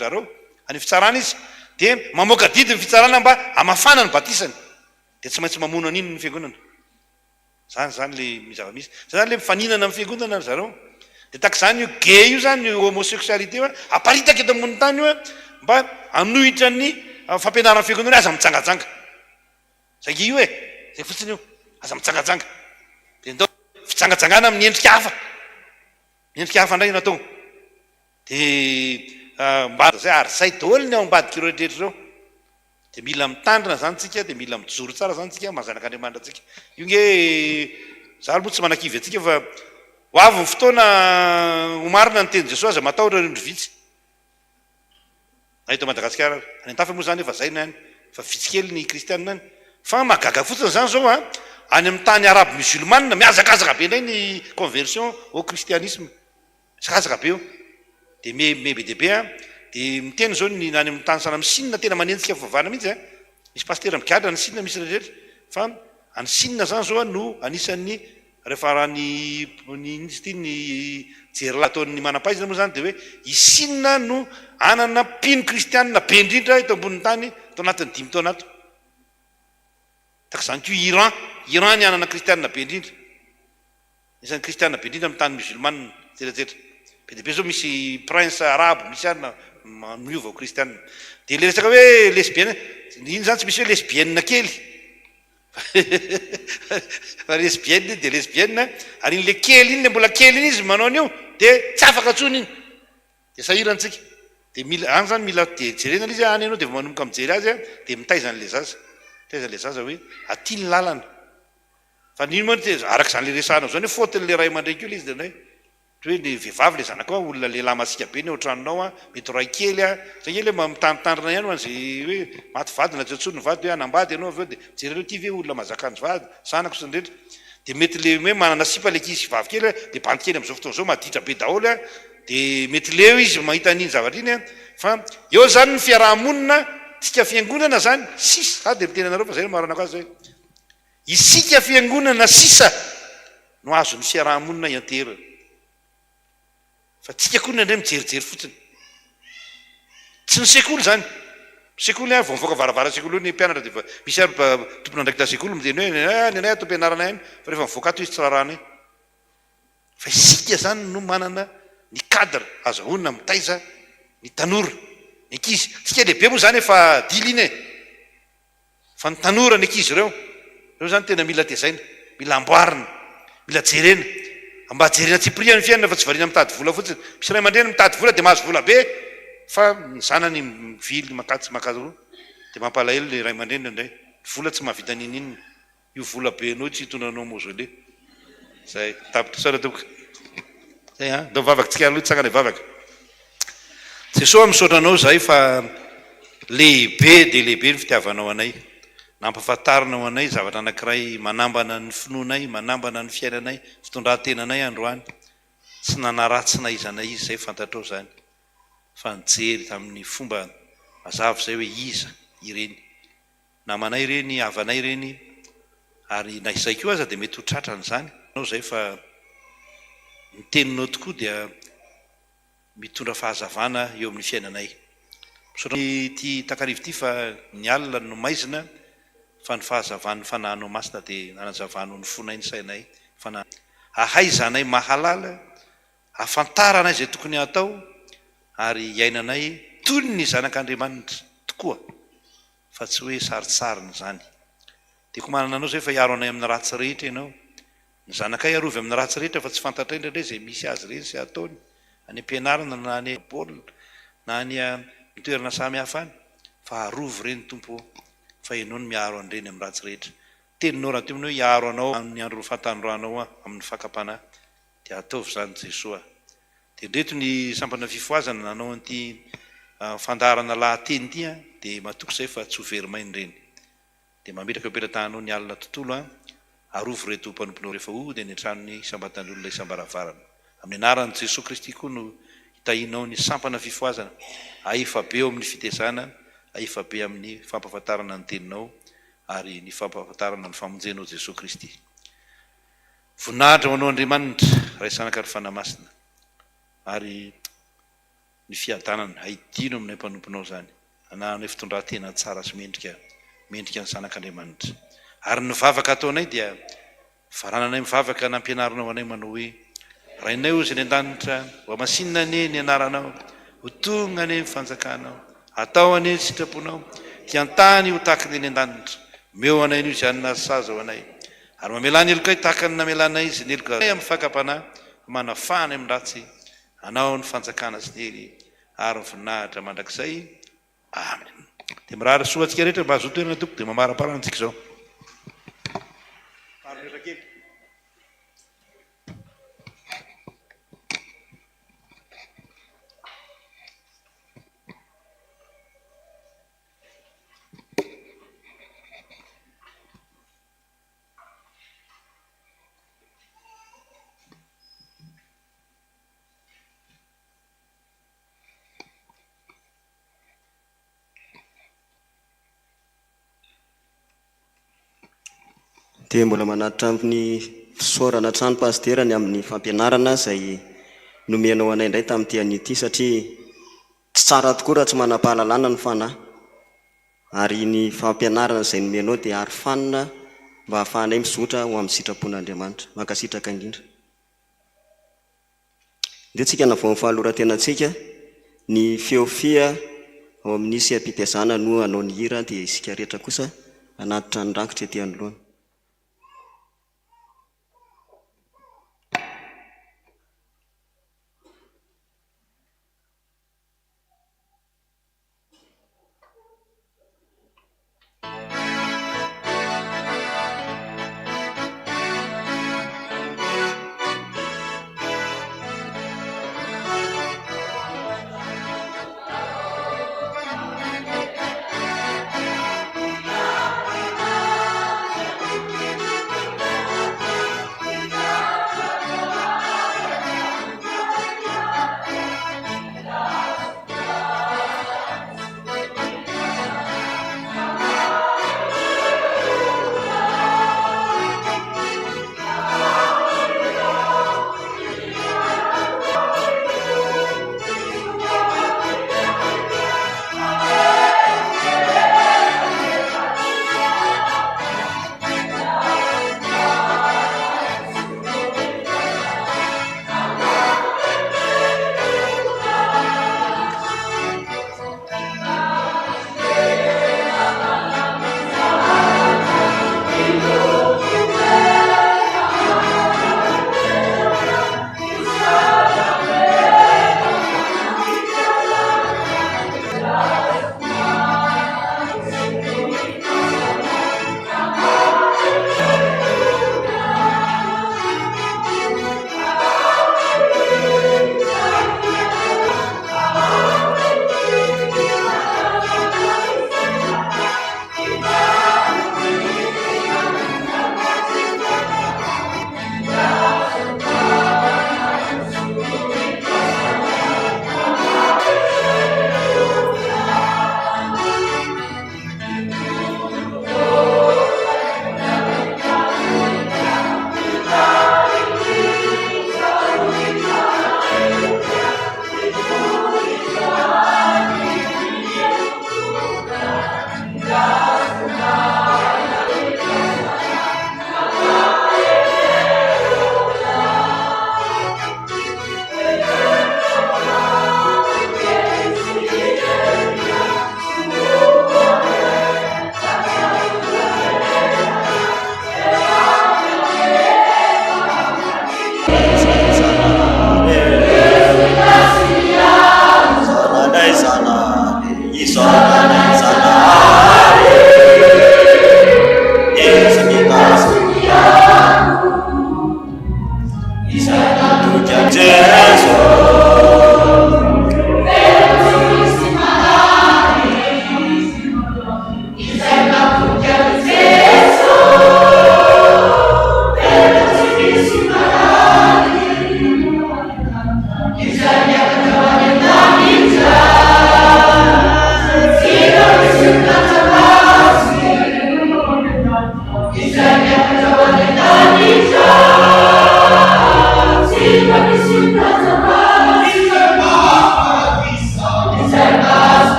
zareo any fitsarana izy dia mamoaka didy ny fitsarana mba amafana ny batisany dia tsy maintsy mamono an'iny ny fiangonana zany le mizava-misy zany le mifaninana amin'ny fiangonana ry zareo dia taka zany io gay io zany io homosexualité io aparitaka eto ambony tany io mba anohitra ny fampianarana fiangonana aza mitsangajanga zay io zay fotsiny io aza mitsangajanga dia ndao fitsangajangana amin'ny endrika hafa ndray natao dia mba zay ary zay daholo ny ao ambadika ireo rehetra reo dia mila mitandrina zany tsika dia mila mijoro tsara zany tsika mahazanak'andriamanitra tsika io nge za moa tsy manakivy atsika fa ho avy ny fotoana homarina ny teny Jesosy aza matahotra indro vitsy na eto Madagasikara any an-tafa moa zany efa zay na any fa vitsy kely ny kristianina any fa mahagaga fotsiny zany zao any amin'ny tany arabe musulmane miazakazaka be indray ny conversion au christianisme sakazaka be eo dia mebe dia be dia miteny zao ny any amin'ny tany sana amin'ny Chine tena manenjika fivavahana mihitsy misy pasteur mikadra ny Chine misy rehetra fa any Chine zany zao no anisan'ny rehefa raha ny jery ataon'ny manam-pahaizana moa zany dia hoe i Chine no anana mpino kristianina be indrindra eto ambonin'ny tany tao anatin'ny 5 taona ato taka zany ko Iran ny anana kristianina be indrindra isan'ny kristianina be indrindra amin'ny tany musulmane jerejetra be dia be zao misy prince arabe misy ana maniova ao kristianina dia le resaka hoe lesbienne iny zany tsy misy hoe lesbienne kely fa lesbienne dia lesbienne ary in'le kely iny le mbola kely iny izy manao an'io dia tsy afaka tsony iny dia sahirantsika dia mila any zany mila dia jerena izy any ianao dia manomboka mijery azy dia mitaizan'le zaza hoe aty ny lalana fa nino moa araka izany le resahanao zany hoe faotin'le ray aman-dreny keo le izy dia hoe le vehivavy le zanaka olona lehilahy masika be ny ohatranonao mety ray kely zay kely hoe mitandritandrina ihany zay hoe maty vady na tsotsony ny vady hoe anambady ianao avy eo dia jereo ty ve olona mazaka ny vady zanako sy ny rehetra dia mety le hoe manana sipa le kizy vavy kely dia bandy kely amin'izao fotoana zao maditra be daholo dia mety leo izy mahita an'iny zavatra iny fa eo zany ny fiarahamonina tsika fiangonana zany sisa dia miteny anareo fa zay no maranako azy zay isika fiangonana sisa no azo ny fiarahamonina ianterana fa tsika koa ny indray mijerijery fotsiny tsy ny sekoly zany sekoly vao mivoaka varavara sekoly io ny mpianatra dia misy ary tompona andraikita sekoly miteny hoe nenay atao mpianarana any fa rehefa mivoaka ato izy tsy rarana fa isika zany no manana ny cadre azahoana mitaiza ny tanora ny ankizy tsika lehibe moa zany efa dily iny fa ny tanora ny ankizy reo zany tena mila tezaina mila amboarina mila jerena mba jerena tsipria ny fiainana fa tsy variana mitady vola fotsiny misy ray aman-dreny mitady vola dia mahazo vola be fa ny zanany mivily makatsy makazo dia mampalahelo le ray aman-dreny indray vola tsy mahavita nin'inony io vola be anao tsy hitonanao mozole zay tapitra sara tokoka zay dao vavakantsika aloha tsangana vavaka Jesosy misaotra anao zay fa lehibe dia lehibe ny fitiavanao anay nampafantarinao anay zavatra anankiray manambana ny finoanay manambana ny fiainanay fitondran-tenanay androany tsy nanaratsina izanay izy zay fantatrao zany fa nijery tamin'ny fomba mazava zay hoe iza ireny namanay ireny avanay ireny ary na izay koa aza dia mety ho tratrany zany nao zay fa miteninao tokoa dia mitondra fahazavana eo amin'ny fiainanay ty takarivo ty fa ny alina no maizina fa ny fahazavan'ny fanahinao masina dia nanazavano ny fonay ny sainay ahaizanay mahalala afantaranay zay tokony atao ary iainanay toy ny zanak'Andriamanitra tokoa fa tsy hoe saritsariny zany dia ko manana anao zay fa hiaro anay amin'ny ratsy rehetra ianao ny zanakay arovy amin'ny ratsy rehetra fa tsy fantatra indray zay misy azy reny sy ataony any am-pianarana na any baolina na any mitoerana samy hafa any fa arovy reny tompo fa ianao no miaro an'ireny amin'ny ratsy rehetra teninao raha teminao hiaro anao amin'ny andro fahatandroanao amin'ny fakapana dia ataovy zany Jesosy dia ndreto ny sampana fifoazana nanao an'ity fandarana lahateny ity dia matoky zay fa tsy ho verimainy reny dia mametraka petratanao ny alina tontolo arovy reto mpanomponao rehefa dia ny antranony sambatany olona isam-baravarana amin'ny anaran'i Jesosy Kristy koa no hitahinao ny sampana fifoazana aefa be eo amin'ny fitezana aefa be amin'ny fampahafantarana ny teninao ary ny fampahafantarana ny famonjenao Jesosy Kristy voninahitra ho anao Andriamanitra raisanaka ary fanamasina ary ny fiadanana haidino aminay mpanomponao zany ananay fitondratena tsara sy mendrika ny zanak'Andriamanitra ary ny vavaka ataonay dia farananay mivavaka nampianarinao anay manao hoe rainay ozy ny an-danitra ho masinina ane ny anaranao ho tonga ane mifanjakanao atao ane ny sitraponao tiantany ho takiny ny an-danitra meo anay nio izy anina saza ho anay ary mamelany eloka takany namelana izy ny eloka amin'ny fakapanahy manafany amin'ny ratsy anao ny fanjakana sy dely ary voninahitra mandrakizay amen. Dia mirahara soa antsika rehetra mba azo toerana toko dia mamaraparantsika izao. Dia mbola manatitra amin'ny fisaorana trano pasterany amin'ny fampianarana izay nomenao anay indray tamin'ity an'ity satria tsy tsara tokoa raha tsy manam-pahalalana ny fanahy ary ny fampianarana izay nomenao dia ary fanina mba hahafahanay mizotra ho amin'ny sitrapon'Andriamanitra mankasitraka indrindra. Dia tsika navao amin'ny fahalorantenantsika ny feofia ao amin'ny seampitezana no anao ny hira dia isika rehetra kosa anatitra ny rakitra etỳ anoloana.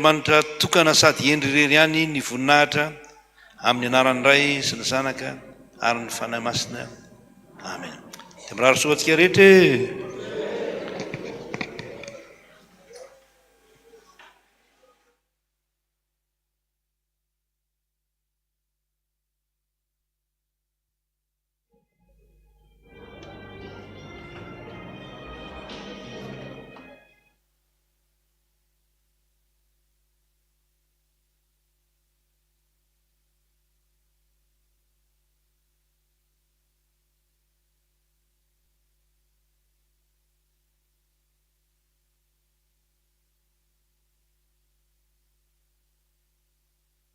andriamanitra tokana sady endry rery ihany ny voninahitra amin'ny anaran'ny ray sy ny zanaka ary ny fanahy masina amen. Dia mirary soa antsika rehetra.